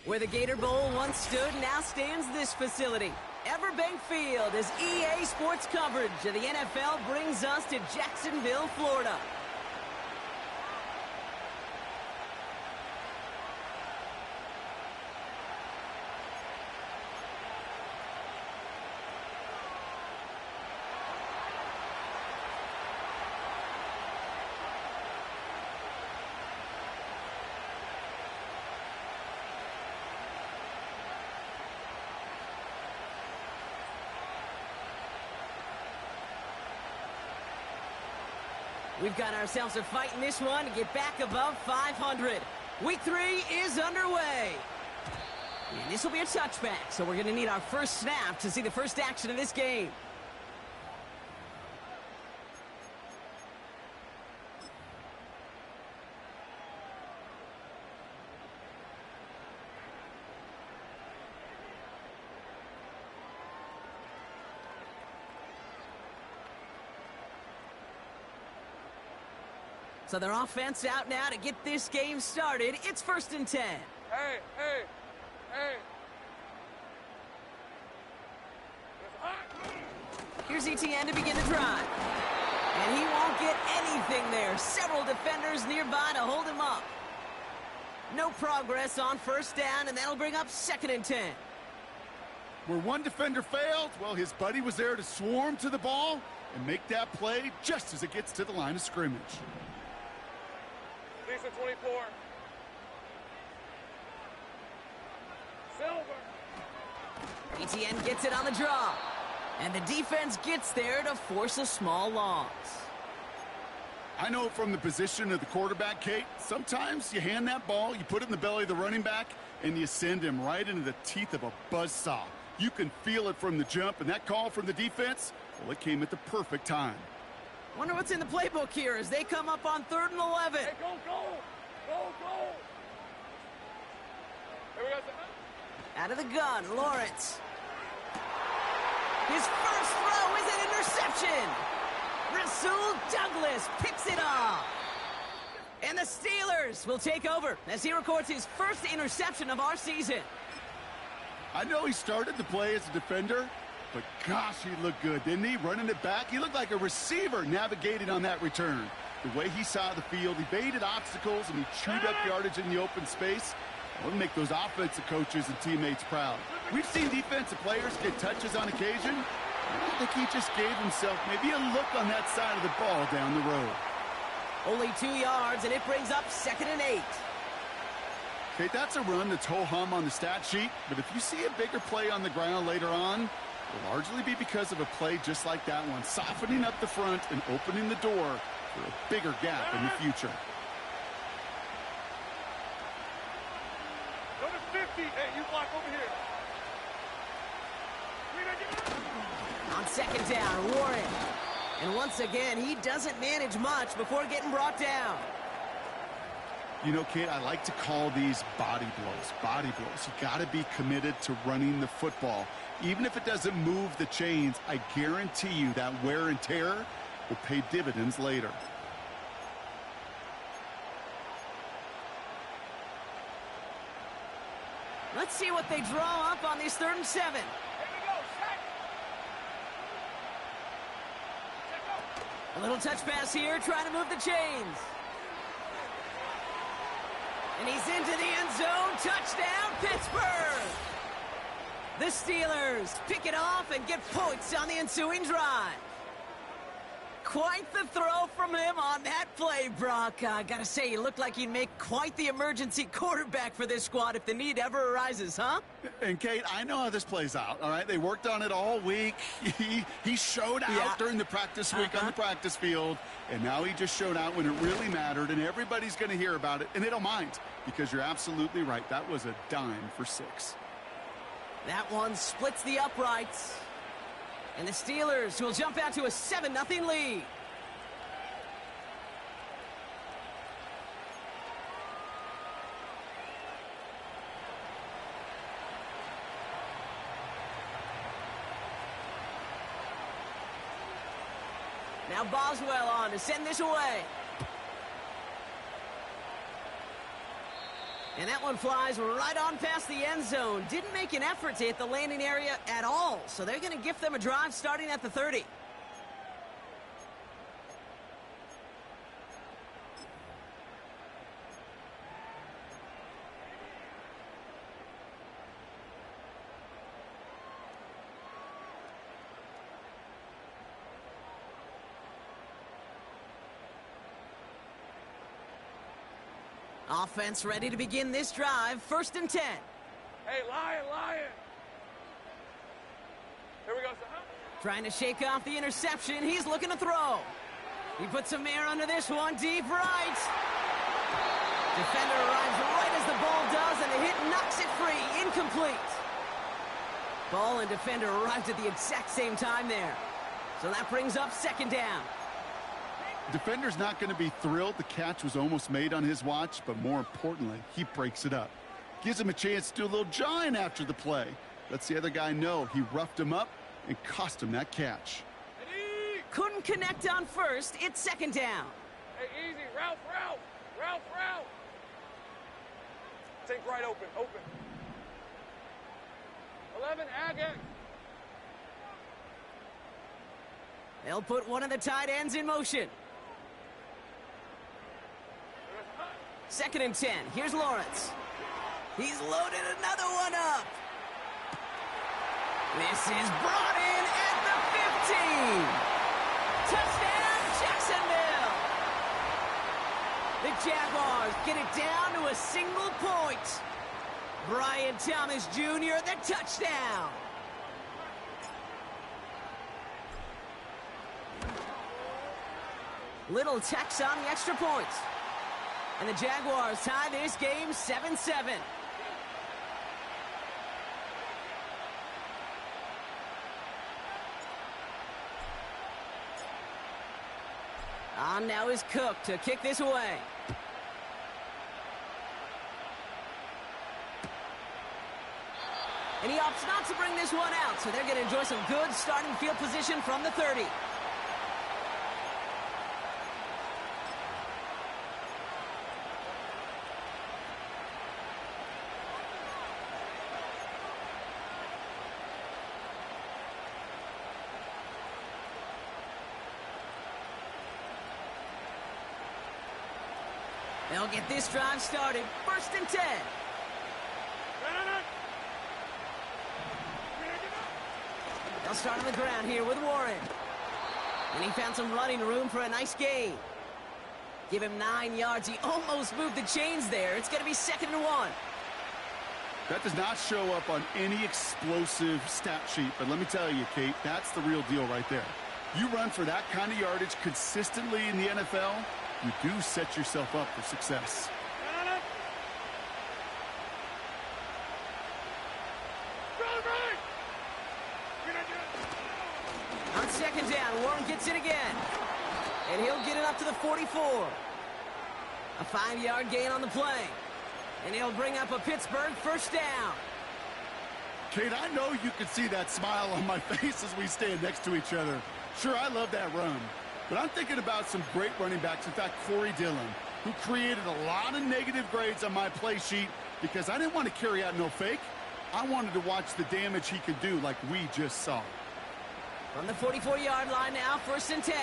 Where the Gator Bowl once stood, now stands this facility. Everbank Field, as EA Sports coverage of the NFL brings us to Jacksonville, Florida. We've got ourselves a fight in this one to get back above 500. Week 3 is underway. And this will be a touchback, so we're going to need our first snap to see the first action of this game. So their offense out now to get this game started. It's 1st and 10. Hey. Here's ETN to begin the drive. And he won't get anything there. Several defenders nearby to hold him up. No progress on 1st down, and that'll bring up 2nd and 10. Where one defender failed, well, his buddy was there to swarm to the ball and make that play just as it gets to the line of scrimmage. Lisa 24. Silver. ETN gets it on the draw. And the defense gets there to force a small loss. I know from the position of the quarterback, Kate, sometimes you hand that ball, you put it in the belly of the running back, and you send him right into the teeth of a buzzsaw. You can feel it from the jump, and that call from the defense, well, it came at the perfect time. Wonder what's in the playbook here as they come up on 3rd and 11. Hey, go! Here we go. Out of the gun, Lawrence. His first throw is an interception. Rasul Douglas picks it off. And the Steelers will take over as he records his first interception of our season. I know he started the play as a defender, but gosh, he looked good, didn't he? Running it back, he looked like a receiver navigating on that return. The way he saw the field, evaded obstacles, and he chewed up yardage in the open space. It'll make those offensive coaches and teammates proud. We've seen defensive players get touches on occasion. I think he just gave himself maybe a look on that side of the ball down the road. Only 2 yards, and it brings up 2nd and 8. Okay, that's a run that's ho-hum on the stat sheet, but if you see a bigger play on the ground later on, it'll largely be because of a play just like that one, softening up the front and opening the door for a bigger gap in the future. Number 50. Hey, you block over here. On 2nd down, Warren. And once again, he doesn't manage much before getting brought down. You know, Kate, I like to call these body blows. Body blows. You got to be committed to running the football. Even if it doesn't move the chains, I guarantee you that wear and tear will pay dividends later. Let's see what they draw up on these 3rd and 7. Here we go. A little touch pass here, trying to move the chains. And he's into the end zone. Touchdown, Pittsburgh! The Steelers pick it off and get points on the ensuing drive. Quite the throw from him on that play, Brock. I gotta say, you look like you'd make quite the emergency quarterback for this squad if the need ever arises, huh? And, Kate, I know how this plays out, all right? They worked on it all week. He showed out during the practice week on the practice field, and now he just showed out when it really mattered, and everybody's going to hear about it, and they don't mind, because you're absolutely right. That was a dime for 6. That one splits the uprights. And the Steelers will jump out to a 7-0 lead. Now Boswell on to send this away. And that one flies right on past the end zone. Didn't make an effort to hit the landing area at all. So they're going to gift them a drive starting at the 30. Offense ready to begin this drive. 1st and 10. Hey, Lion. Here we go, son. Trying to shake off the interception. He's looking to throw. He puts some air under this one. Deep right. Defender arrives right as the ball does, and the hit knocks it free. Incomplete. Ball and defender arrived at the exact same time there. So that brings up 2nd down. Defender's not going to be thrilled the catch was almost made on his watch, but more importantly, he breaks it up. Gives him a chance to do a little jawing after the play. Lets the other guy know he roughed him up and cost him that catch. Couldn't connect on 1st. It's 2nd down. Hey, easy. Route. Take right open. 11, Agate. They'll put one of the tight ends in motion. 2nd and 10. Here's Lawrence. He's loaded another one up. This is brought in at the 15. Touchdown, Jacksonville. The Jaguars get it down to a single point. Brian Thomas Jr., the touchdown. Little Tex on the extra point. And the Jaguars tie this game 7-7. On now is Cook to kick this away. And he opts not to bring this one out, so they're going to enjoy some good starting field position from the 30. They'll get this drive started. 1st and 10. They'll start on the ground here with Warren. And he found some running room for a nice gain. Give him 9 yards. He almost moved the chains there. It's going to be 2nd and 1. That does not show up on any explosive stat sheet, but let me tell you, Kate, that's the real deal right there. You run for that kind of yardage consistently in the NFL, you do set yourself up for success. On 2nd down, Warren gets it again. And he'll get it up to the 44. A 5-yard gain on the play. And he'll bring up a Pittsburgh 1st down. Kate, I know you can see that smile on my face as we stand next to each other. Sure, I love that run. But I'm thinking about some great running backs. In fact, Corey Dillon, who created a lot of negative grades on my play sheet because I didn't want to carry out no fake. I wanted to watch the damage he could do like we just saw. From the 44-yard line now, 1st and 10.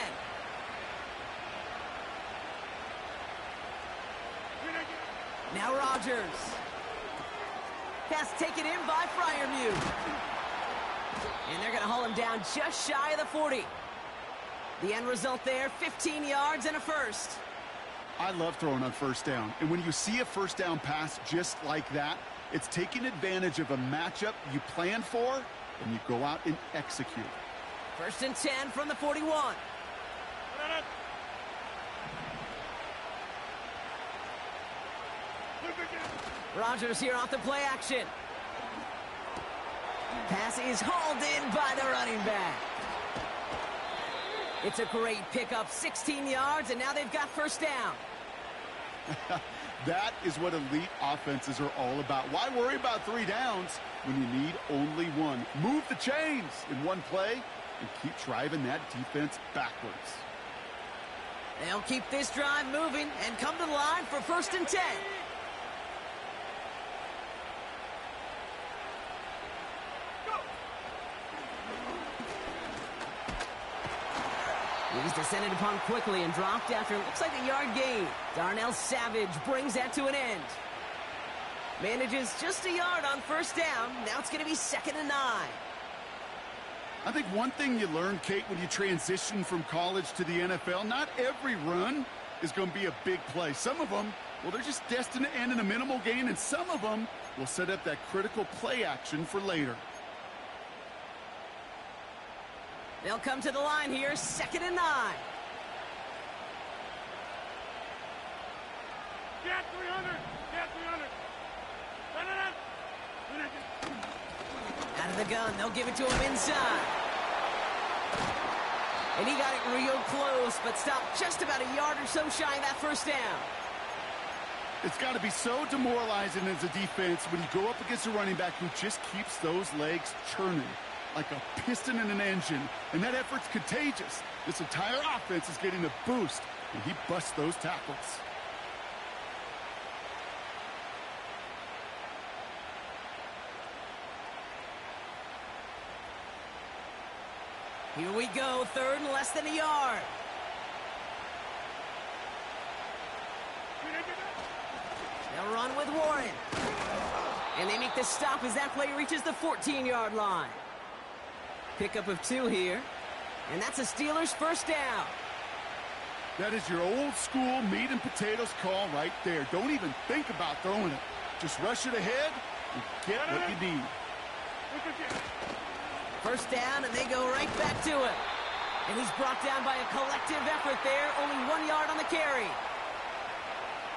Now Rodgers. Pass taken in by Freiermuth. And they're going to haul him down just shy of the 40. The end result there, 15 yards and a 1st. I love throwing on 1st down. And when you see a 1st down pass just like that, it's taking advantage of a matchup you plan for, and you go out and execute. 1st and 10 from the 41. Rodgers here off the play action. Pass is hauled in by the running back. It's a great pickup, 16 yards, and now they've got 1st down. That is what elite offenses are all about. Why worry about 3 downs when you need only 1? Move the chains in one play and keep driving that defense backwards. They'll keep this drive moving and come to the line for 1st and 10. He's descended upon quickly and dropped after looks like a yard gain. Darnell Savage brings that to an end. Manages just a yard on first down. Now it's going to be 2nd and 9. I think one thing you learn, Kate, when you transition from college to the NFL, not every run is going to be a big play. Some of them, well, they're just destined to end in a minimal gain, and some of them will set up that critical play action for later. They'll come to the line here, 2nd and 9. Get 300! Get 300! Out of the gun, they'll give it to him inside. And he got it real close, but stopped just about a yard or so shy of that first down. It's got to be so demoralizing as a defense when you go up against a running back who just keeps those legs churning like a piston in an engine, and that effort's contagious. This entire offense is getting a boost, and he busts those tackles. Here we go, 3rd and less than a yard. They'll run with Warren. And they make the stop as that play reaches the 14-yard line. Pickup of 2 here. And that's a Steelers first down. That is your old school meat and potatoes call right there. Don't even think about throwing it. Just rush it ahead and get what you need. First down, and they go right back to him. And he's brought down by a collective effort there. Only 1 yard on the carry.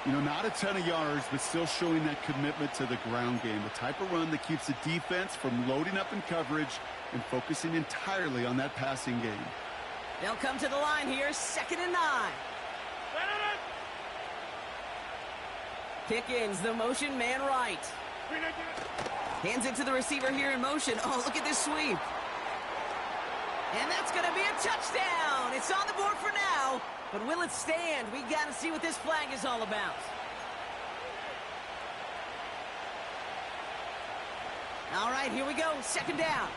You know, not a ton of yards, but still showing that commitment to the ground game. The type of run that keeps the defense from loading up in coverage and focusing entirely on that passing game. They'll come to the line here, 2nd and 9. Pickens, the motion man right. Hands it to the receiver here in motion. Oh, look at this sweep. And that's going to be a touchdown. It's on the board for now. But will it stand? We got to see what this flag is all about. All right, here we go. 2nd down.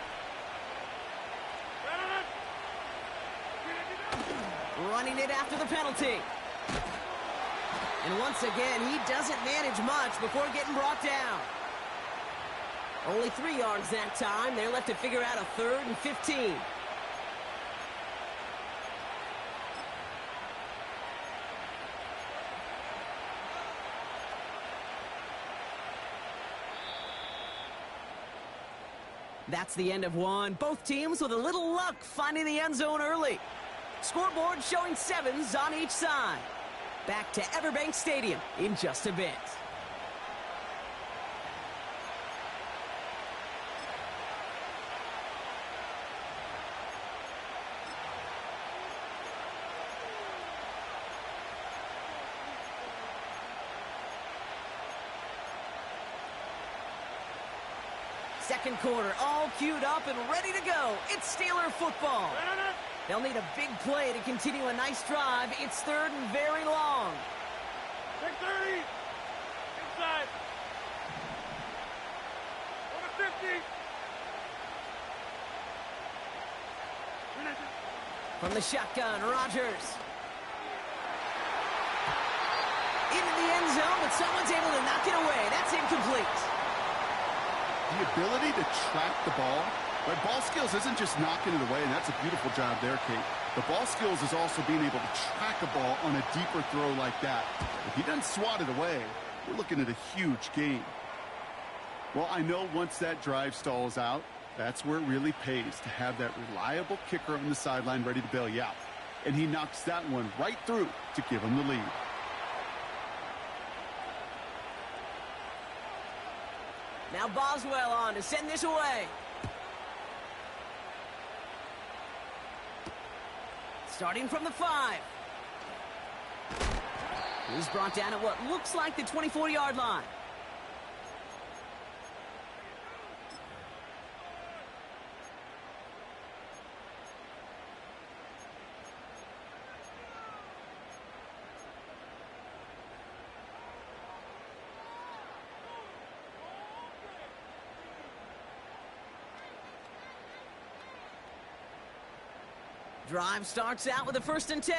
Running it after the penalty. And once again, he doesn't manage much before getting brought down. Only 3 yards that time. They're left to figure out a 3rd and 15. That's the end of one. Both teams with a little luck finding the end zone early. Scoreboard showing 7s on each side. Back to Everbank Stadium in just a bit. Second quarter, all queued up and ready to go. It's Steeler football. They'll need a big play to continue a nice drive. It's 3rd and very long. Take 30. Inside. Over 50. From the shotgun, Rodgers. Into the end zone, but someone's able to knock it away. That's incomplete. The ability to track the ball, right? Ball skills isn't just knocking it away, and that's a beautiful job there, Kate. The ball skills is also being able to track a ball on a deeper throw like that. If he doesn't swat it away, we're looking at a huge gain. Well, I know once that drive stalls out, that's where it really pays to have that reliable kicker on the sideline ready to bail you out. And he knocks that one right through to give him the lead. Now Boswell on to send this away. Starting from the 5. He's brought down at what looks like the 24-yard line. Drive starts out with a 1st and 10.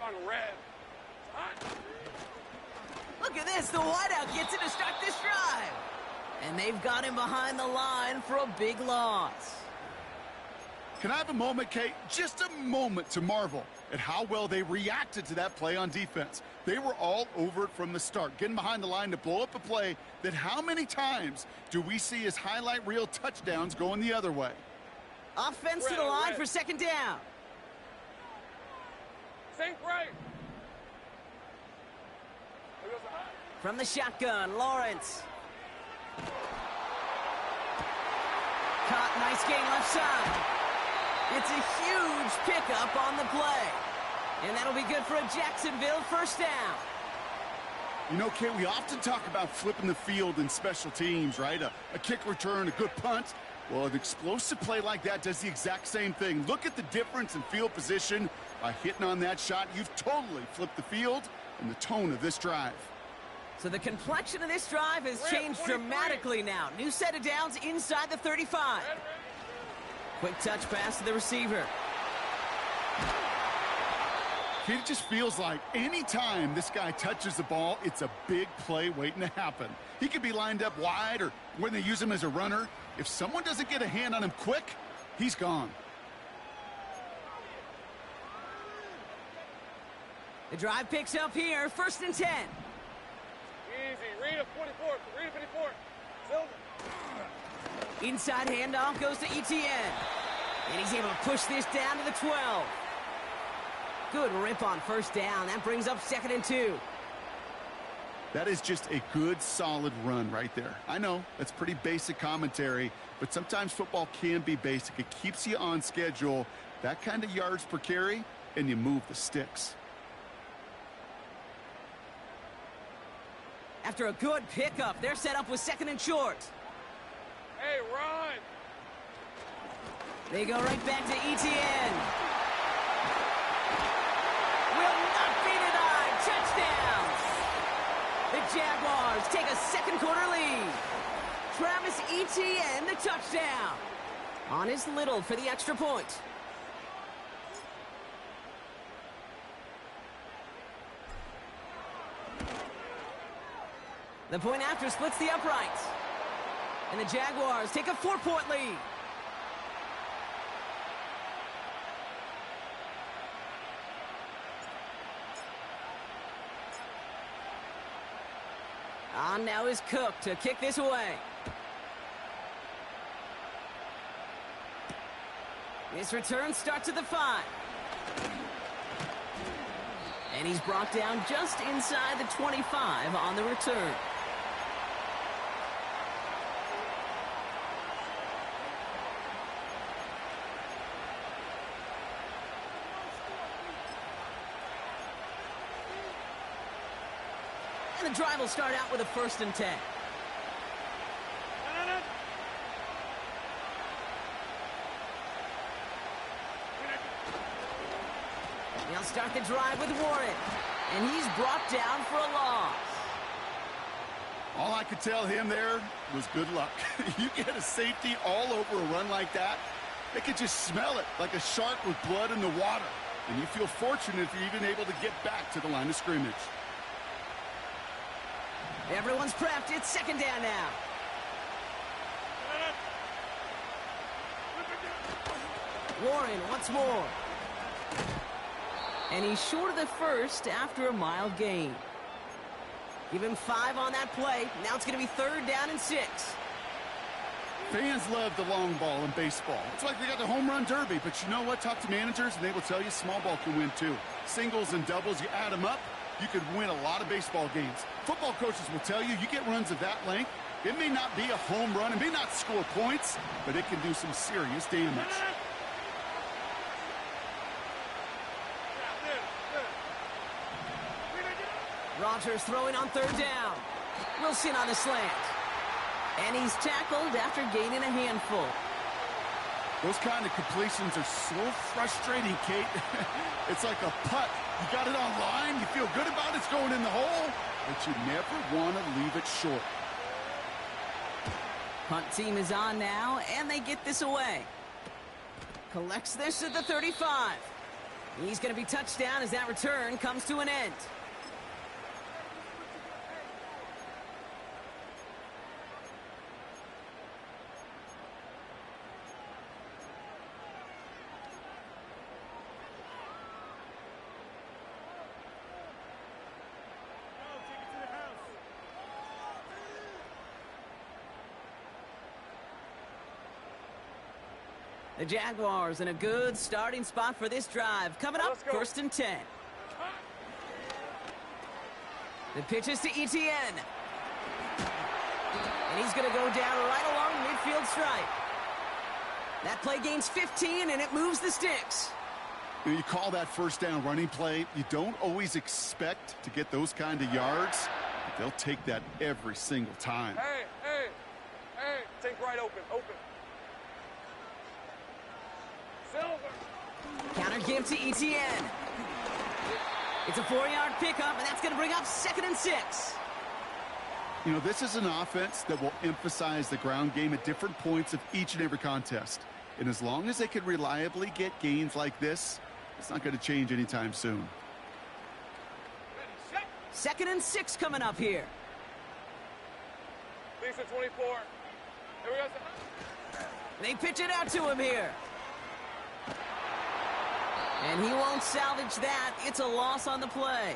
On red. Hot. Look at this. The wideout gets it to start this drive. And they've got him behind the line for a big loss. Can I have a moment, Kate? Just a moment to marvel at how well they reacted to that play on defense. They were all over it from the start, getting behind the line to blow up a play that how many times do we see as highlight reel touchdowns going the other way? Offense to the line for 2nd down. Sink right. From the shotgun, Lawrence. Caught, nice gain left side. It's a huge pickup on the play. And that'll be good for a Jacksonville 1st down. You know, Kate, we often talk about flipping the field in special teams, right? A kick return, a good punt. Well, an explosive play like that does the exact same thing. Look at the difference in field position. By hitting on that shot, you've totally flipped the field and the tone of this drive. So the complexion of this drive has changed dramatically now. New set of downs inside the 35. Quick touch pass to the receiver. It just feels like any time this guy touches the ball, it's a big play waiting to happen. He could be lined up wide or when they use him as a runner. If someone doesn't get a hand on him quick, he's gone. The drive picks up here, 1st and 10. Easy. Read a 44. Read a 54. Silver. Inside handoff goes to ETN. And he's able to push this down to the 12. Good rip on 1st down. That brings up 2nd and 2. That is just a good, solid run right there. I know, that's pretty basic commentary, but sometimes football can be basic. It keeps you on schedule, that kind of yards per carry, and you move the sticks. After a good pickup, they're set up with 2nd and short. Hey, run! They go right back to ETN. Will not be denied. Touchdown! The Jaguars take a 2nd quarter lead. Travis Etienne, the touchdown. On his little for the extra point. The point after splits the uprights. And the Jaguars take a 4-point lead. On now is Cook to kick this away. This return starts at the 5. And he's brought down just inside the 25 on the return. And the drive will start out with a 1st and 10. They'll start the drive with Warren. And he's brought down for a loss. All I could tell him there was good luck. You get a safety all over a run like that, they could just smell it like a shark with blood in the water. And you feel fortunate if you're even able to get back to the line of scrimmage. Everyone's prepped. It's 2nd down now. Warren once more. And he's short of the 1st after a mild gain. Give him 5 on that play. Now it's going to be 3rd down and 6. Fans love the long ball in baseball. It's like they got the home run derby, but you know what? Talk to managers, and they will tell you small ball can win too. Singles and doubles, you add them up, you could win a lot of baseball games. Football coaches will tell you, you get runs of that length, it may not be a home run, it may not score points, but it can do some serious damage. Rodgers throwing on 3rd down. Wilson on the slant. And he's tackled after gaining a handful. Those kind of completions are so frustrating, Kate. It's like a putt. You got it on line, you feel good about it's going in the hole, but you never want to leave it short. Punt team is on now, and they get this away. Collects this at the 35. He's going to be touched down as that return comes to an end. The Jaguars in a good starting spot for this drive. Coming up, 1st and 10. The pitch is to Etienne. And he's going to go down right along the midfield stripe. That play gains 15, and it moves the sticks. You call that first down running play. You don't always expect to get those kind of yards, but they'll take that every single time. Hey, take right open. Counter give to Etienne. It's a 4-yard pickup, and that's going to bring up 2nd and 6. You know, this is an offense that will emphasize the ground game at different points of each and every contest. And as long as they can reliably get gains like this, it's not going to change anytime soon. 2nd and 6 coming up here. Lisa 24. Here we go. They pitch it out to him here. And he won't salvage that. It's a loss on the play.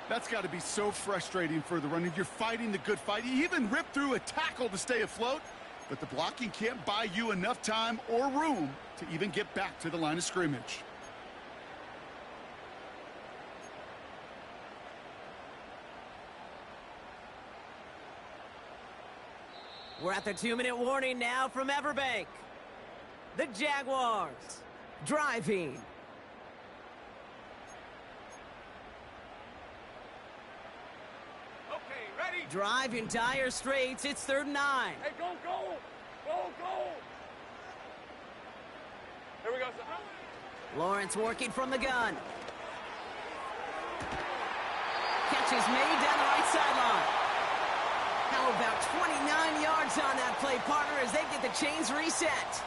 That's got to be so frustrating for the running. You're fighting the good fight. You even rip through a tackle to stay afloat, but the blocking can't buy you enough time or room to even get back to the line of scrimmage. We're at the 2-minute warning now from Everbank. The Jaguars driving. Okay, ready? Drive in dire straits. It's 3rd and 9. Hey, go! Here we go, son. Lawrence working from the gun. Catch is made down the right sideline. How about 29 yards on that play, partner, as they get the chains reset?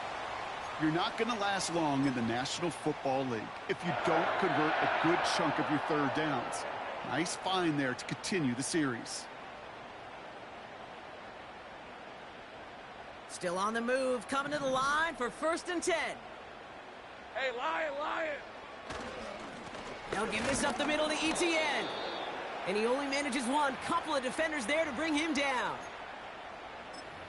You're not going to last long in the National Football League if you don't convert a good chunk of your 3rd downs. Nice find there to continue the series. Still on the move, coming to the line for 1st and 10. Hey, Lion! They'll give this up the middle to Etienne. And he only manages one. Couple of defenders there to bring him down.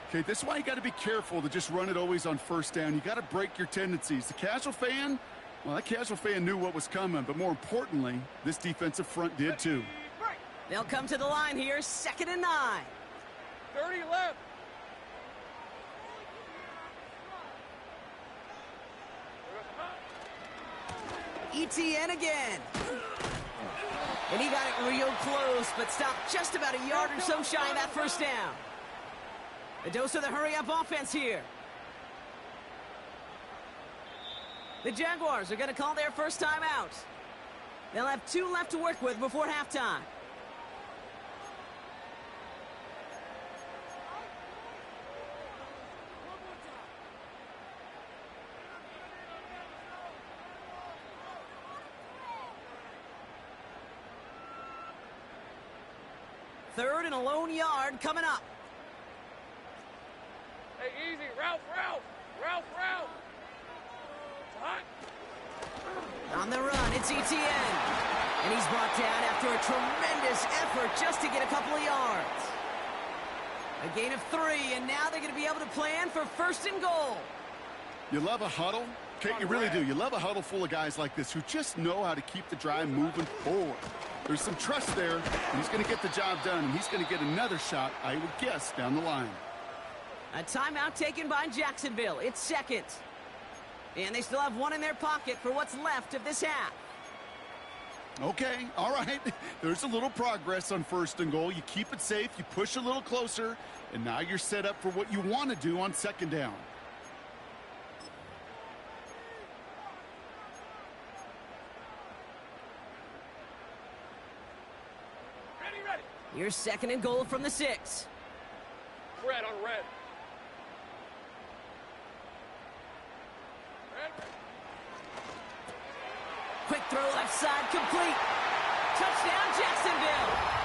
Okay, this is why you got to be careful to just run it always on 1st down. You got to break your tendencies. The casual fan, well, that casual fan knew what was coming, but more importantly, this defensive front did too. They'll come to the line here, 2nd and 9. 30 left. Etienne again. And he got it real close, but stopped just about a yard or so shy of that 1st down. A dose of the hurry-up offense here. The Jaguars are going to call their first time out. They'll have 2 left to work with before halftime. Third and a lone yard coming up. Hey, easy. Ralph. It's hot. On the run, it's Etienne. And he's brought down after a tremendous effort just to get a couple of yards. A gain of 3, and now they're going to be able to plan for 1st and goal. You love a huddle? Okay, you really do. You love a huddle full of guys like this who just know how to keep the drive moving forward. There's some trust there, and he's going to get the job done, and he's going to get another shot, I would guess, down the line. A timeout taken by Jacksonville. It's 2nd. And they still have 1 in their pocket for what's left of this half. Okay, all right. There's a little progress on 1st and goal. You keep it safe, you push a little closer, and now you're set up for what you want to do on 2nd down. Ready. Here's 2nd and goal from the 6. Red on red. throw left side complete. Touchdown, Jacksonville.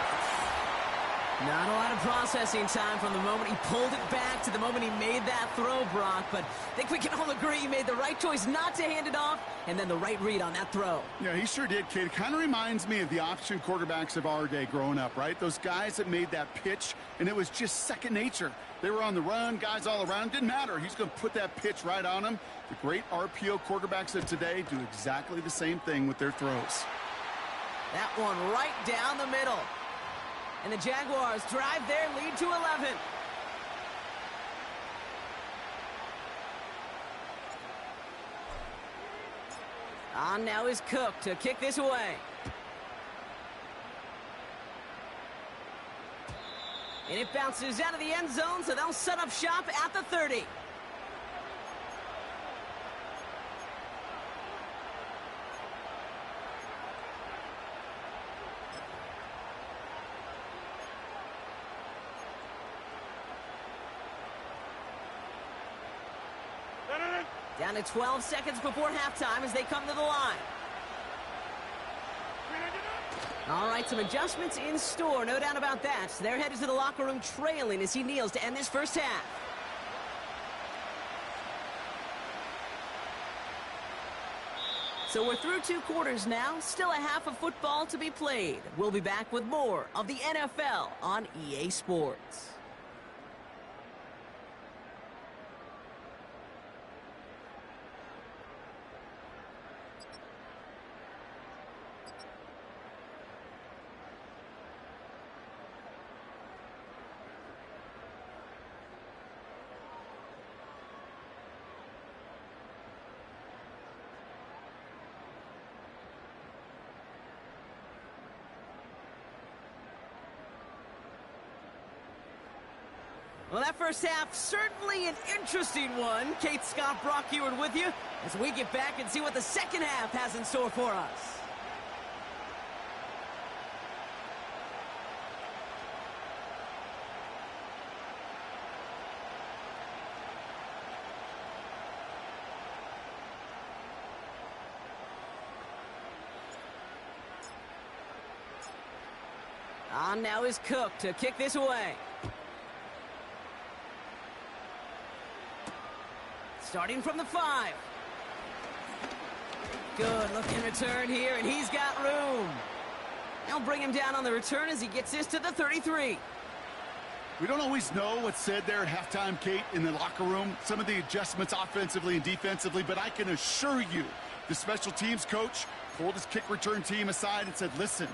Not a lot of processing time from the moment he pulled it back to the moment he made that throw, Brock. But I think we can all agree he made the right choice not to hand it off, and then the right read on that throw. Yeah, he sure did, kid. Kind of reminds me of the option quarterbacks of our day growing up, right? Those guys that made that pitch, and it was just second nature. They were on the run, guys all around. Didn't matter. He's going to put that pitch right on them. The great RPO quarterbacks of today do exactly the same thing with their throws. That one right down the middle. And the Jaguars drive their lead to 11. On now is Cook to kick this away. And it bounces out of the end zone, so they'll set up shop at the 30. Down to 12 seconds before halftime as they come to the line. All right, some adjustments in store, no doubt about that. They're headed to the locker room trailing as he kneels to end this first half. So we're through 2 quarters now, still a half of football to be played. We'll be back with more of the NFL on EA Sports. Well, that first half, certainly an interesting one. Kate, Scott, Brock Eward with you as we get back and see what the second half has in store for us. On now is Cook to kick this away. Starting from the 5. Good looking return here, and he's got room. They'll bring him down on the return as he gets this to the 33. We don't always know what's said there at halftime, Kate, in the locker room. Some of the adjustments offensively and defensively, but I can assure you the special teams coach pulled his kick return team aside and said, listen,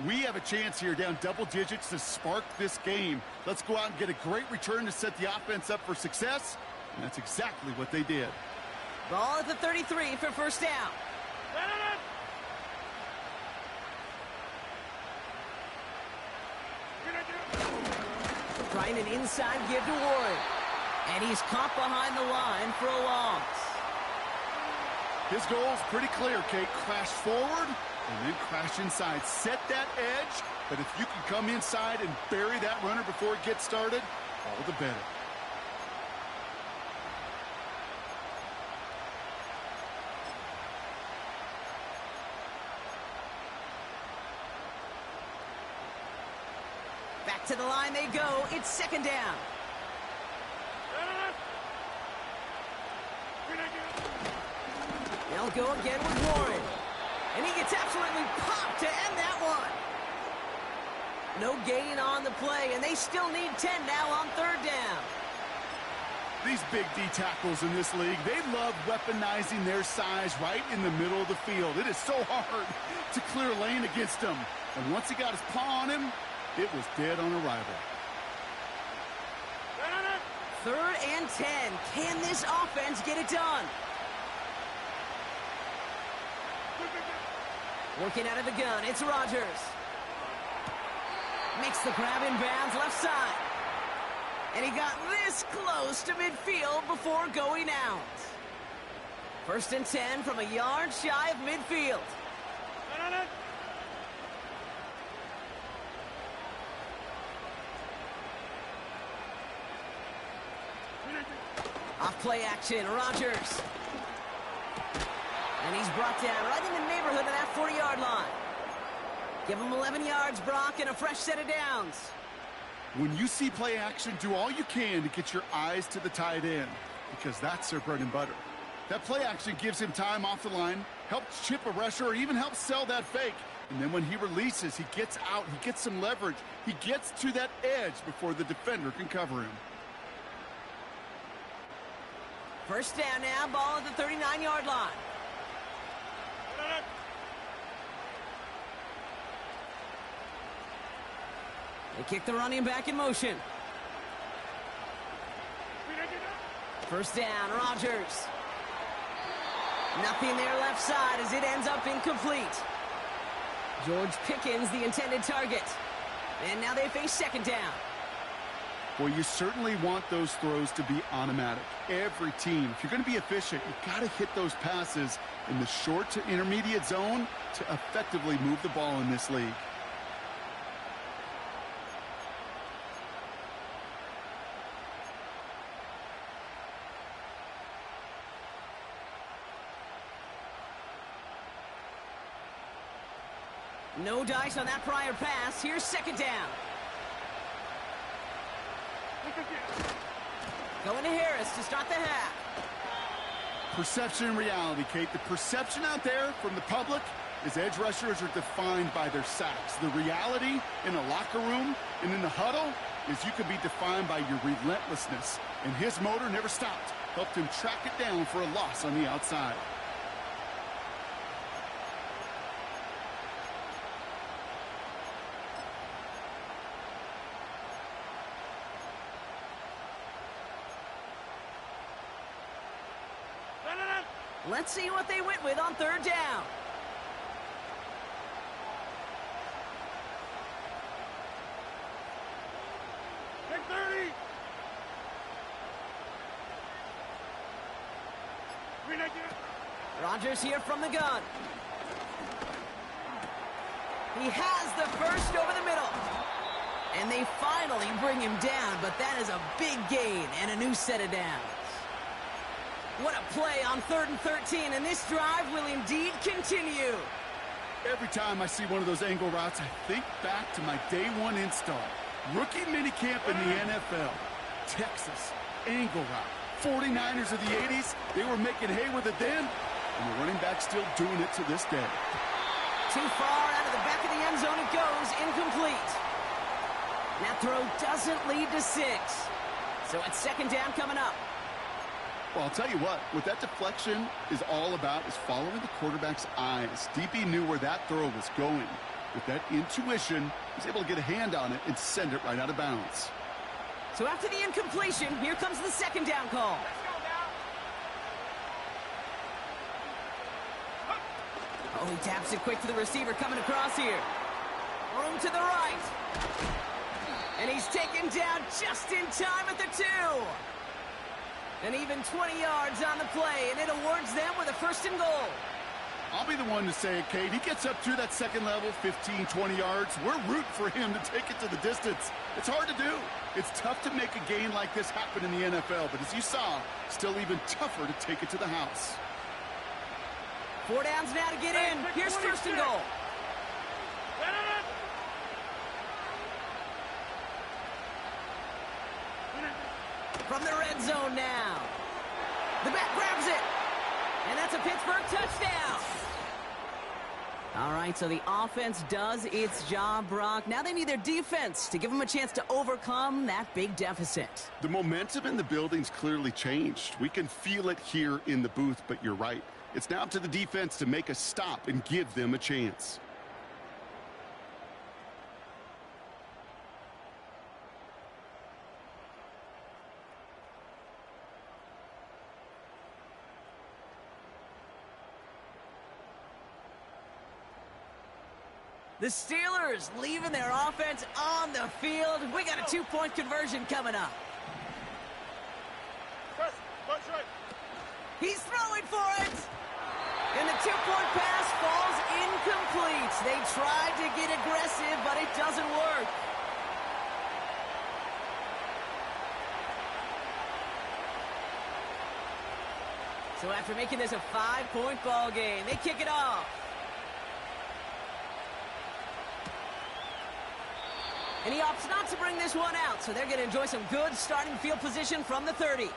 we have a chance here down double digits to spark this game. Let's go out and get a great return to set the offense up for success. And that's exactly what they did. Ball at the 33 for first down. Trying an inside give to Warren. And he's caught behind the line for a loss. His goal's pretty clear, Kate. Crash forward and then crash inside. Set that edge, but if you can come inside and bury that runner before it gets started, all the better. Back to the line they go. It's second down. They'll go again with Warren. And he gets absolutely popped to end that one. No gain on the play, and they still need 10 now on third down. These big D tackles in this league, they love weaponizing their size right in the middle of the field. It is so hard to clear lane against them. And once he got his paw on him, it was dead on arrival. Third and 10. Can this offense get it done? Working out of the gun, it's Rodgers. Makes the grab in bounds left side. And he got this close to midfield before going out. First and 10 from a yard shy of midfield. Off play action, Rodgers. And he's brought down right in the neighborhood of that 45. 15-yard line. Give them 11 yards, Brock, and a fresh set of downs. When you see play action, do all you can to get your eyes to the tight end, because that's their bread and butter. That play action gives him time off the line, helps chip a rusher, or even helps sell that fake. And then when he releases, he gets out, he gets some leverage. He gets to that edge before the defender can cover him. First down now, ball at the 39-yard line. They kick the running back in motion. First down, Rodgers. Nothing there left side as it ends up incomplete. George Pickens, the intended target. And now they face second down. Well, you certainly want those throws to be automatic. Every team, if you're going to be efficient, you got to hit those passes in the short to intermediate zone to effectively move the ball in this league. No dice on that prior pass. Here's second down. Going to Harris to start the half. Perception and reality, Kate. The perception out there from the public is edge rushers are defined by their sacks. The reality in a locker room and in the huddle is you can be defined by your relentlessness. And his motor never stopped. Helped him track it down for a loss on the outside. Let's see what they went with on third down. Take 30. Rodgers here from the gun. He has the first over the middle. And they finally bring him down, but that is a big gain and a new set of downs. What a play on 3rd and 13, and this drive will indeed continue. Every time I see one of those angle routes, I think back to my day one install. Rookie minicamp in the NFL. Texas, angle route. 49ers of the 80s, they were making hay with it then, and the running back's still doing it to this day. Too far out of the back of the end zone it goes, incomplete. That throw doesn't lead to 6. So it's second down coming up. Well, I'll tell you what that deflection is all about is following the quarterback's eyes. DB knew where that throw was going. With that intuition, he was able to get a hand on it and send it right out of bounds. So after the incompletion, here comes the second down call. Oh, he taps it quick to the receiver coming across here. Room to the right. And he's taken down just in time at the 2. And even 20 yards on the play, and it awards them with a 1st and goal. I'll be the one to say it, Kate. He gets up to that second level, 15, 20 yards. We're rooting for him to take it to the distance. It's hard to do. It's tough to make a gain like this happen in the NFL, but as you saw, still even tougher to take it to the house. 4 downs now to get in. Here's 1st and goal. From the red zone now. The back grabs it. And that's a Pittsburgh touchdown. All right, so the offense does its job, Brock. Now they need their defense to give them a chance to overcome that big deficit. The momentum in the building's clearly changed. We can feel it here in the booth, but you're right. It's now up to the defense to make a stop and give them a chance. The Steelers leaving their offense on the field. We got a 2-point conversion coming up. Press, right. He's throwing for it. And the 2-point pass falls incomplete. They tried to get aggressive, but it doesn't work. So after making this a 5-point ball game, they kick it off. And he opts not to bring this one out, so they're going to enjoy some good starting field position from the 30.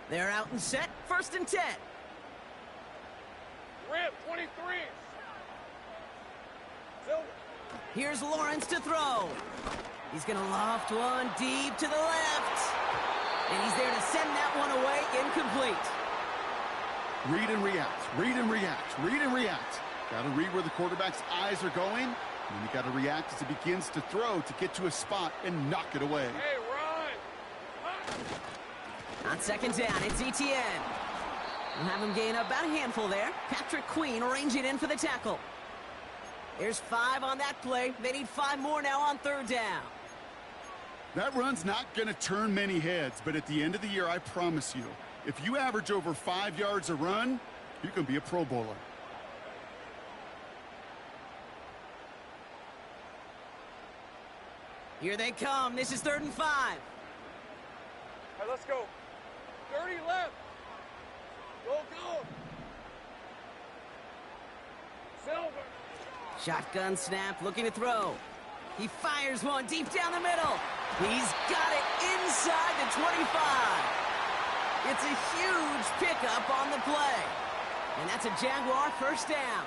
They're out and set, 1st and 10. Rip, 23. Silver. Here's Lawrence to throw. He's going to loft one deep to the left. And he's there to send that one away, incomplete. Read and react, read and react, read and react. Got to read where the quarterback's eyes are going, and you got to react as he begins to throw to get to a spot and knock it away. Hey, run! On 2nd down, it's Etienne. We'll have him gain about a handful there. Patrick Queen arranging in for the tackle. There's 5 on that play. They need 5 more now on 3rd down. That run's not going to turn many heads, but at the end of the year, I promise you, if you average over 5 yards a run, you can be a Pro Bowler. Here they come. This is 3rd and 5. Hey, let's go. 30 left. Go, go. Silver. Shotgun snap, looking to throw. He fires one deep down the middle. He's got it inside the 25. It's a huge pickup on the play. And that's a Jaguar 1st down.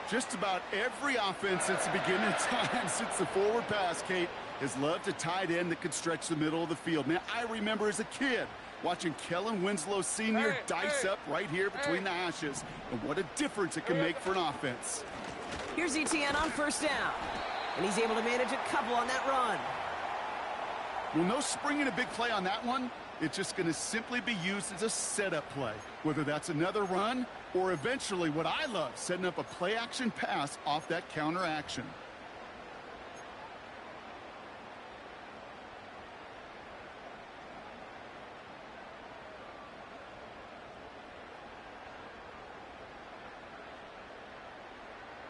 Just about every offense since the beginning of time, since the forward pass, Kate, has loved a tight end that could stretch the middle of the field. Man, I remember as a kid watching Kellen Winslow Sr. dice up right here between the hashes. And what a difference it can make for an offense. Here's Etienne on 1st down. And he's able to manage a couple on that run. Well, no springing a big play on that one. It's just going to simply be used as a setup play, whether that's another run or eventually what I love, setting up a play-action pass off that counter action.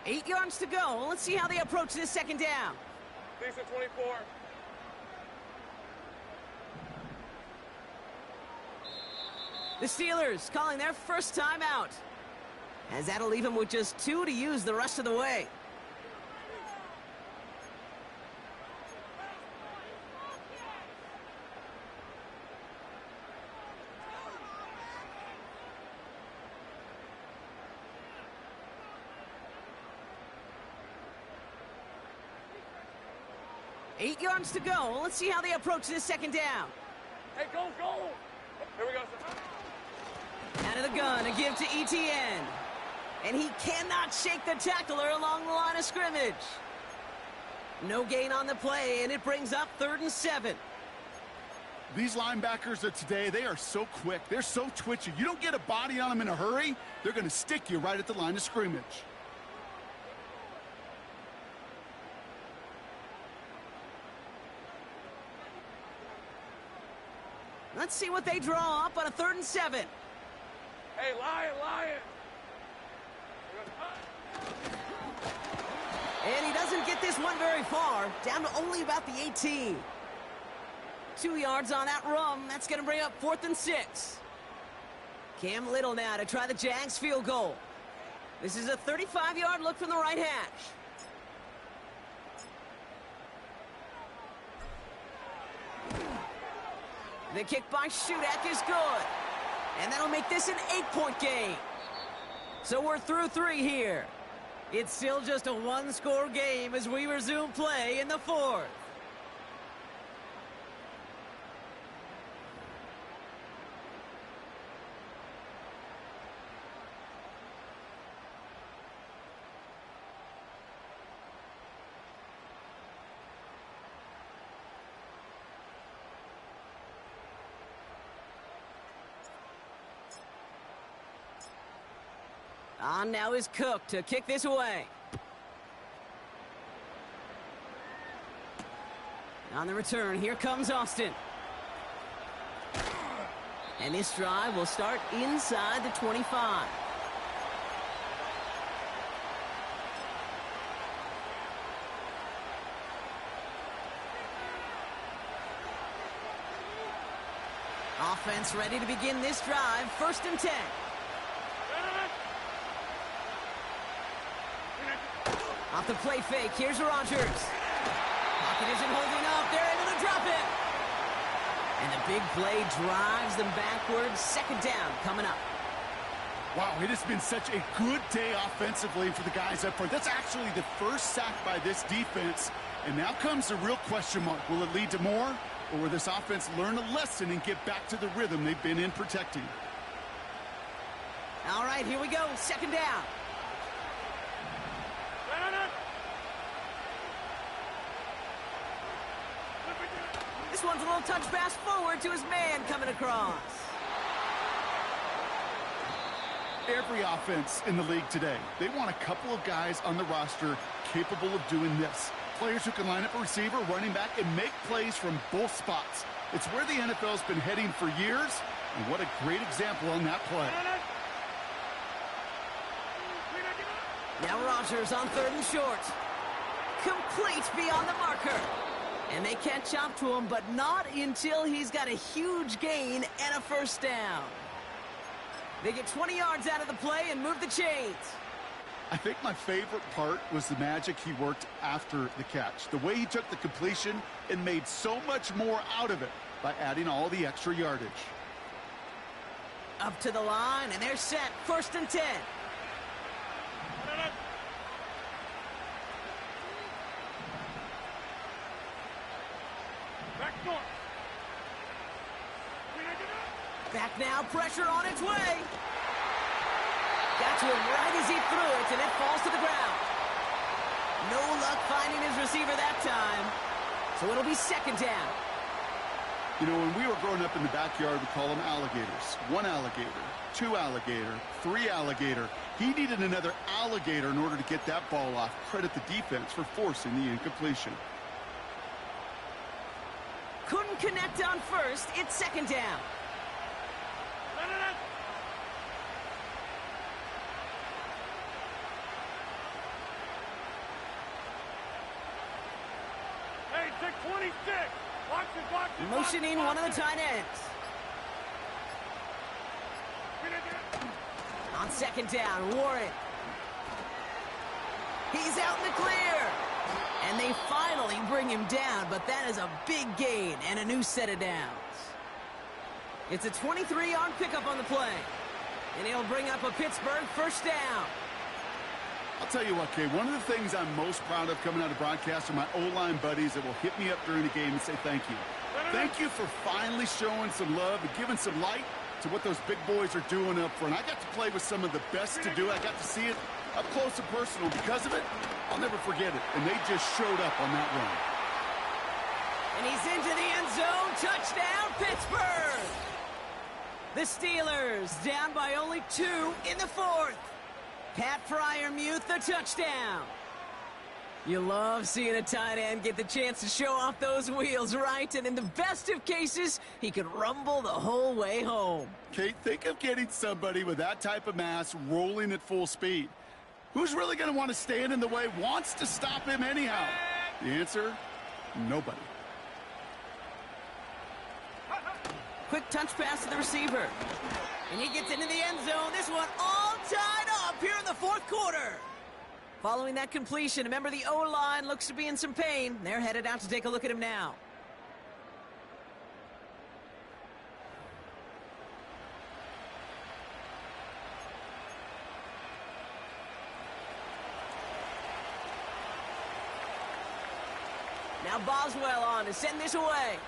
Eight yards to go. Let's see how they approach this 2nd down. Decent 24. The Steelers calling their 1st time out, as that'll leave them with just 2 to use the rest of the way. Eight yards to go. Let's see how they approach this 2nd down. Hey, go, go. Here we go, sir. Out of the gun, a give to Etienne. And he cannot shake the tackler along the line of scrimmage. No gain on the play, and it brings up 3rd and 7. These linebackers of today, they are so quick. They're so twitchy. You don't get a body on them in a hurry, they're going to stick you right at the line of scrimmage. Let's see what they draw up on a 3rd and 7. Hey, Lion. And he doesn't get this one very far, down to only about the 18. 2 yards on that run. That's going to bring up 4th and 6. Cam Little now to try the Jags field goal. This is a 35-yard look from the right hash. The kick by Shudak is good. And that'll make this an 8-point game. So we're through 3 here. It's still just a 1-score game as we resume play in the 4th. On now is Cook to kick this away. On the return, here comes Austin. And this drive will start inside the 25. Offense ready to begin this drive. 1st and 10. Off the play fake, here's Rodgers. Pocket isn't holding up, they're able to drop it. And the big play drives them backwards. 2nd down coming up. Wow, it has been such a good day offensively for the guys up front. That's actually the first sack by this defense. And now comes the real question mark. Will it lead to more? Or will this offense learn a lesson and get back to the rhythm they've been in protecting? All right, here we go. 2nd down. This one's a little touch pass forward to his man coming across. Every offense in the league today, they want a couple of guys on the roster capable of doing this. Players who can line up a receiver, running back, and make plays from both spots. It's where the NFL's been heading for years, and what a great example on that play. Now Rodgers on 3rd and short. Complete beyond the marker. And they catch up to him, but not until he's got a huge gain and a 1st down. They get 20 yards out of the play and move the chains. I think my favorite part was the magic he worked after the catch. The way he took the completion and made so much more out of it by adding all the extra yardage. Up to the line, and they're set. 1st and 10. Back now, pressure on its way. Got to him right as he threw it, and it falls to the ground. No luck finding his receiver that time. So it'll be 2nd down. You know, when we were growing up in the backyard, we call them alligators. 1 alligator, 2 alligator, 3 alligator. He needed another alligator in order to get that ball off. Credit the defense for forcing the incompletion. Couldn't connect on 1st. It's 2nd down. Hey, take 26. Motioning one of the tight ends. On 2nd down, Warren. He's out in the clear. And they finally bring him down, but that is a big gain and a new set of downs. It's a 23-yard pickup on the play. And he'll bring up a Pittsburgh 1st down. I'll tell you what, Kay, one of the things I'm most proud of coming out of broadcast are my O-line buddies that will hit me up during the game and say thank you. Thank you for finally showing some love and giving some light to what those big boys are doing up front. I got to play with some of the best to do it. I got to see it up close and personal. Because of it, I'll never forget it. And they just showed up on that run. And he's into the end zone. Touchdown, Pittsburgh! The Steelers down by only 2 in the 4th. Pat Fryermuth, the touchdown. You love seeing a tight end get the chance to show off those wheels, right? And in the best of cases, he could rumble the whole way home. Kate, think of getting somebody with that type of mass rolling at full speed. Who's really going to want to stand in the way, wants to stop him anyhow? The answer, nobody. Quick touch pass to the receiver. And he gets into the end zone. This one all tied up here in the 4th quarter. Following that completion, remember the O-line looks to be in some pain. They're headed out to take a look at him now. Now Boswell on to send this away.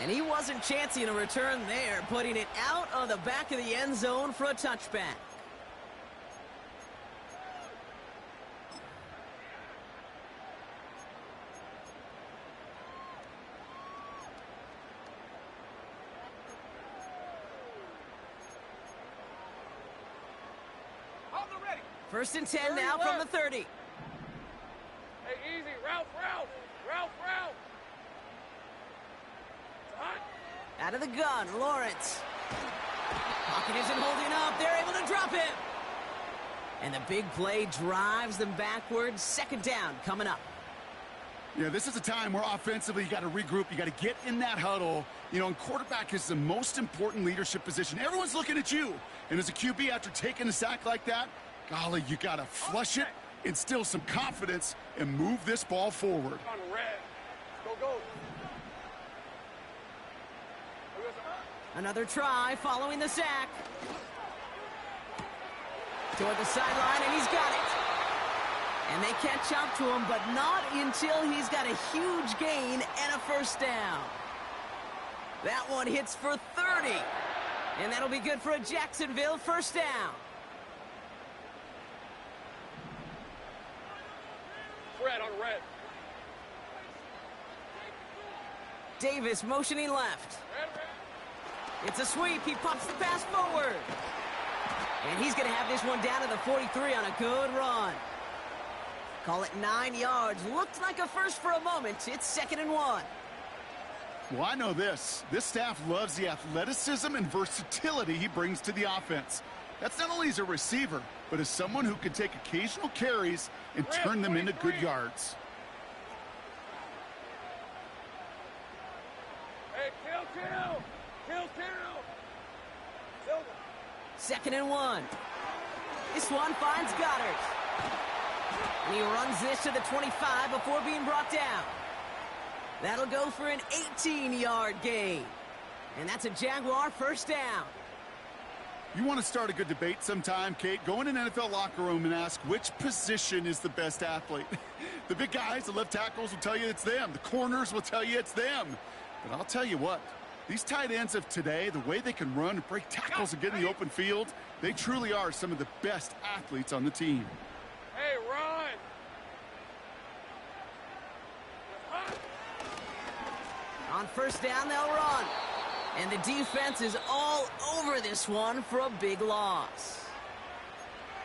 And he wasn't chancing a return there, putting it out of the back of the end zone for a touchback. Ready. 1st and 10 now from the 30. Hey, easy. Ralph. Out of the gun, Lawrence. Pocket isn't holding up. They're able to drop him. And the big play drives them backwards. Second down coming up. Yeah, this is a time where offensively you got to regroup. You got to get in that huddle. You know, and quarterback is the most important leadership position. Everyone's looking at you. And as a QB, after taking a sack like that, golly, you got to flush it, instill some confidence, and move this ball forward. On red. Go, go. Another try following the sack. Toward the sideline, and he's got it. And they catch up to him, but not until he's got a huge gain and a first down. That one hits for 30. And that'll be good for a Jacksonville first down. Red on red. Davis motioning left. Red, red. It's a sweep. He pops the pass forward. And he's going to have this one down to the 43 on a good run. Call it 9 yards. Looked like a first for a moment. It's 2nd and 1. Well, I know this. This staff loves the athleticism and versatility he brings to the offense. That's not only as a receiver, but as someone who can take occasional carries and turn them into good yards. Hey, kill. Silver. 2nd and 1. This one finds Goddard. And he runs this to the 25 before being brought down. That'll go for an 18-yard gain. And that's a Jaguar first down. You want to start a good debate sometime, Kate? Go in an NFL locker room and ask which position is the best athlete. The big guys, the left tackles will tell you it's them. The corners will tell you it's them. But I'll tell you what, these tight ends of today, the way they can run and break tackles and get in the open field, they truly are some of the best athletes on the team. Hey, run. On first down, they'll run. And the defense is all over this one for a big loss.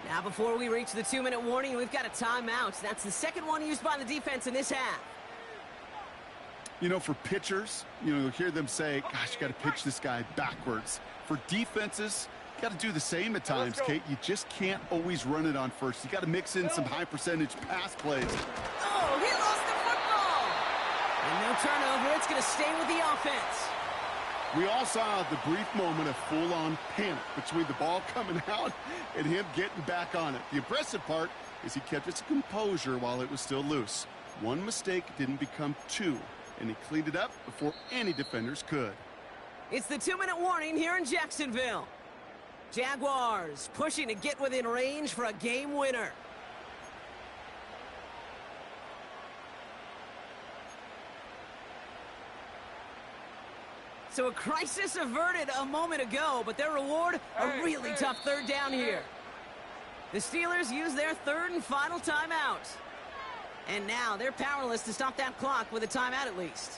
Now, before we reach the 2-minute warning, we've got a timeout. That's the second one used by the defense in this half. You know, for pitchers, you'll hear them say, gosh, you got to pitch this guy backwards. For defenses, you got to do the same at times, Kate. You just can't always run it on first. You got to mix in some high-percentage pass plays. Oh, he lost the football! And no turnover. It's going to stay with the offense. We all saw the brief moment of full-on panic between the ball coming out and him getting back on it. The impressive part is he kept his composure while it was still loose. One mistake didn't become two, and he cleaned it up before any defenders could. It's the 2-minute warning here in Jacksonville. Jaguars pushing to get within range for a game winner. So a crisis averted a moment ago, but their reward, a really tough third down here. The Steelers use their third and final timeout. And now they're powerless to stop that clock with a timeout at least.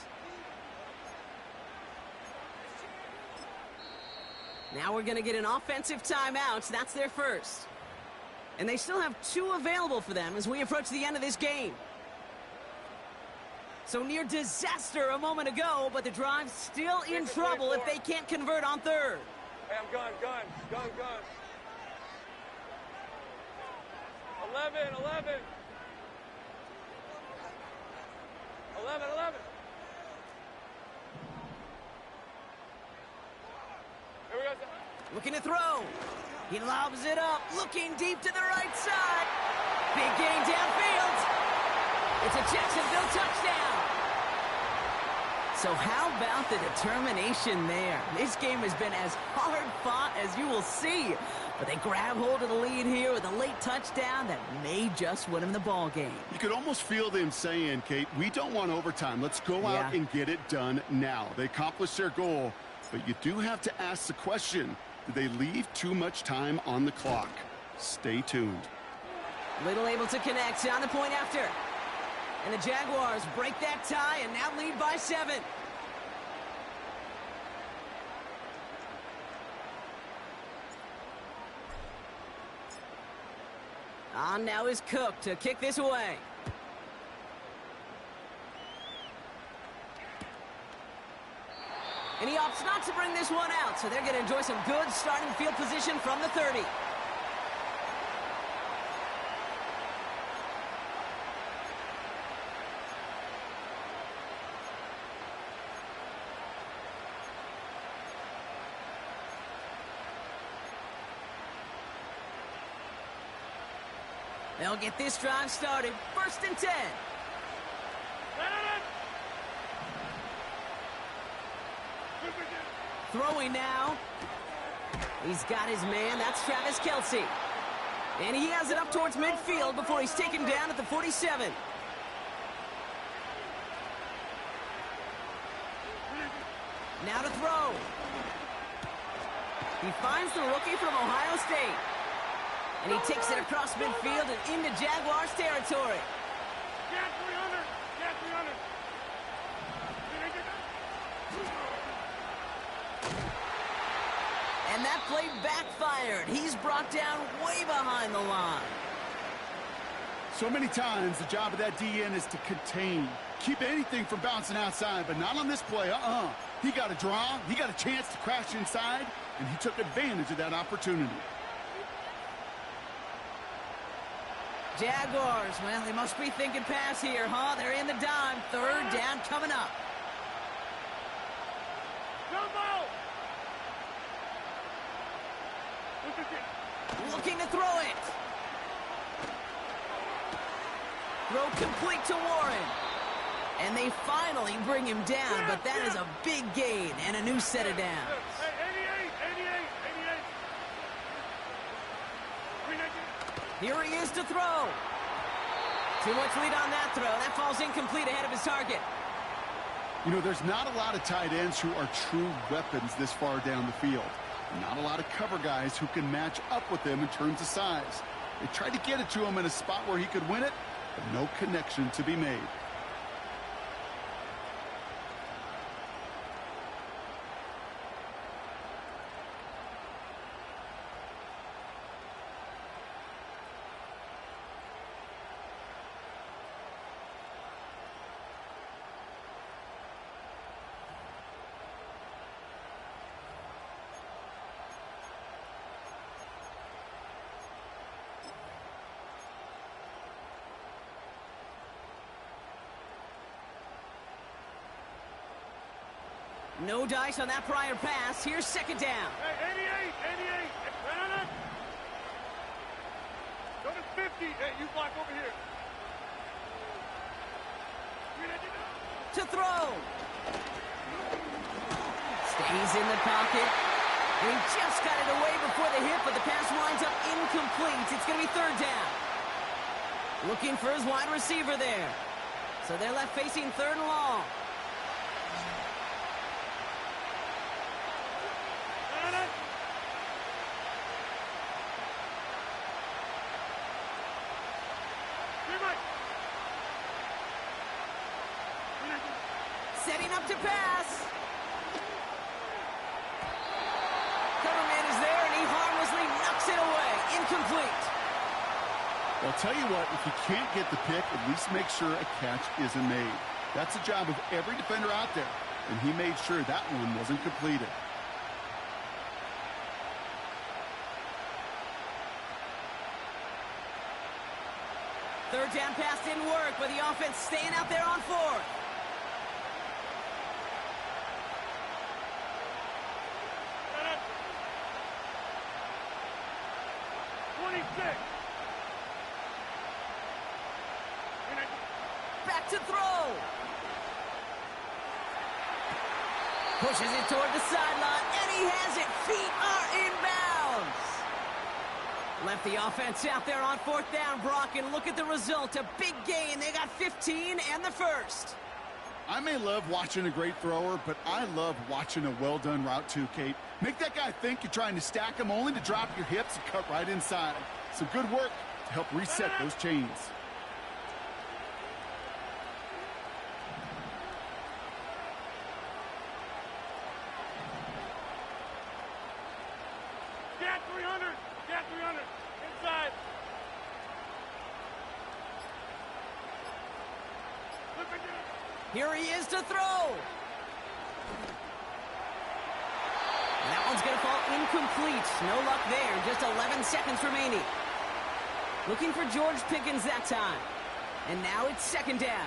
Now we're going to get an offensive timeout. That's their first. And they still have 2 available for them as we approach the end of this game. So near disaster a moment ago, but the drive's still in trouble if they can't convert on third. Hey, I'm gun. 11. 11. Here we go. Looking to throw. He lobs it up, looking deep to the right side. Big gain downfield. It's a Jacksonville touchdown. So how about the determination there? This game has been as hard fought as you will see. But they grab hold of the lead here with a late touchdown that may just win them the ball game. You could almost feel them saying, Kate, we don't want overtime. Let's go out and get it done now. They accomplished their goal, but you do have to ask the question, did they leave too much time on the clock? Stay tuned. Little able to connect on the point after. And the Jaguars break that tie and now lead by 7. On now is Cook to kick this away. And he opts not to bring this one out, so they're going to enjoy some good starting field position from the 30. They'll get this drive started. 1st and 10. Throwing now. He's got his man. That's Travis Kelce. And he has it up towards midfield before he's taken down at the 47. Now to throw. He finds the rookie from Ohio State. And he takes it across midfield and into Jaguars territory. Get 300! Get 300! And that play backfired. He's brought down way behind the line. So many times, the job of that DN is to contain. Keep anything from bouncing outside, but not on this play. He got a draw. He got a chance to crash inside, and he took advantage of that opportunity. Jaguars, well, they must be thinking pass here, huh? They're in the dime. 3rd down coming up. Looking to throw it. Throw complete to Warren. And they finally bring him down, but that is a big gain and a new set of downs. Here he is to throw. Too much lead on that throw. That falls incomplete ahead of his target. You know, there's not a lot of tight ends who are true weapons this far down the field. Not a lot of cover guys who can match up with him in terms of size. They tried to get it to him in a spot where he could win it, but no connection to be made. No dice on that prior pass. Here's 2nd down. Hey, 88! Right on it! Go to 50. Hey, you block over here. To throw. Stays in the pocket. And he just got it away before the hit, but the pass winds up incomplete. It's going to be 3rd down. Looking for his wide receiver there. So they're left facing 3rd and long. Setting up to pass. Coverman is there, and he harmlessly knocks it away. Incomplete. Well, I'll tell you what, if you can't get the pick, at least make sure a catch isn't made. That's the job of every defender out there, and he made sure that one wasn't completed. Third down pass didn't work, but the offense staying out there on 4th. Back to throw. Pushes it toward the sideline, and he has it. Feet are inbounds. Left the offense out there on 4th down, Brock, and look at the result. A big gain. They got 15 and the 1st. I may love watching a great thrower, but I love watching a well-done route too, Kate. Make that guy think you're trying to stack him only to drop your hips and cut right inside. Some good work to help reset those chains. Get 300! Get 300! Inside! Here he is to throw. And that one's going to fall incomplete. No luck there. Just 11 seconds remaining. Looking for George Pickens that time. And now it's second down.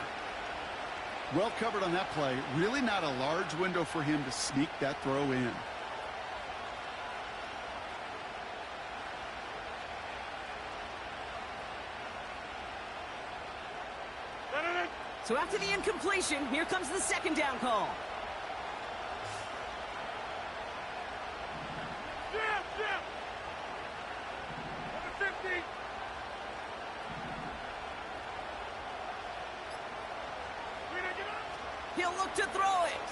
Well covered on that play. Really not a large window for him to sneak that throw in. So after the incompletion, here comes the second down call. Number 50. He'll look to throw it.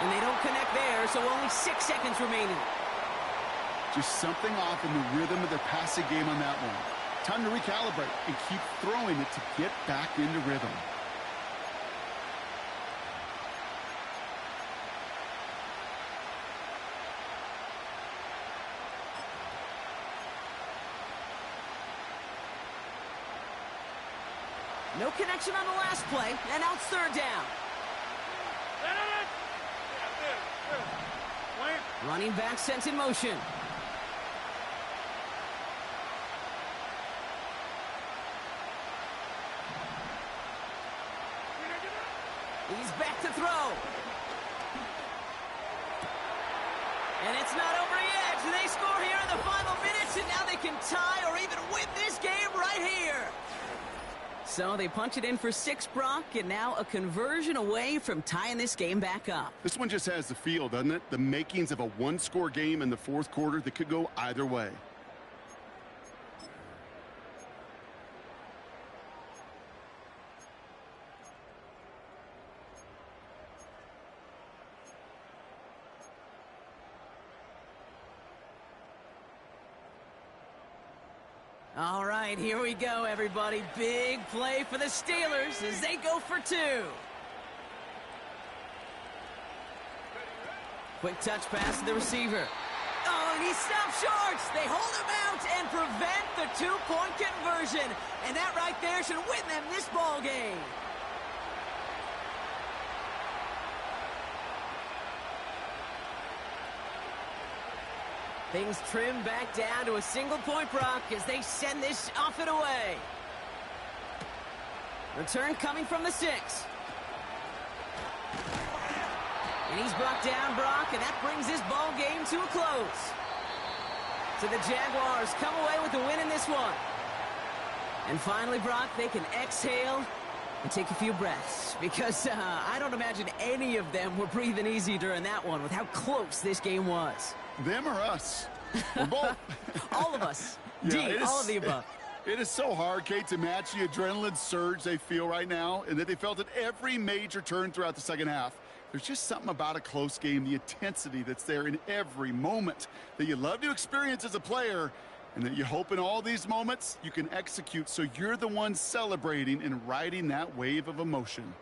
And they don't connect there, so only 6 seconds remaining. Just something off in the rhythm of their passing game on that one. Time to recalibrate and keep throwing it to get back into rhythm. No connection on the last play, and now it's third down. Running back sent in motion. He's back to throw. And it's not over yet. They score here in the final minutes, and now they can tie or even win this game right here. So they punch it in for 6, Brock, and now a conversion away from tying this game back up. This one just has the feel, doesn't it? The makings of a one-score game in the fourth quarter that could go either way. All right, here we go, everybody. Big play for the Steelers as they go for 2. Quick touch pass to the receiver. Oh, and he stopped short. They hold him out and prevent the 2-point conversion. And that right there should win them this ball game. Things trim back down to a single point, Brock, as they send this off and away. Return coming from the 6. And he's brought down, Brock, and that brings this ball game to a close. So the Jaguars come away with the win in this one. And finally, Brock, they can exhale and take a few breaths, because I don't imagine any of them were breathing easy during that one with how close this game was. Them or us? We're both. All of us. Yeah, D, all of the above. It is so hard, Kate, to match the adrenaline surge they feel right now, and that they felt at every major turn throughout the second half. There's just something about a close game, the intensity that's there in every moment that you love to experience as a player, and that you hope in all these moments you can execute so you're the one celebrating and riding that wave of emotion.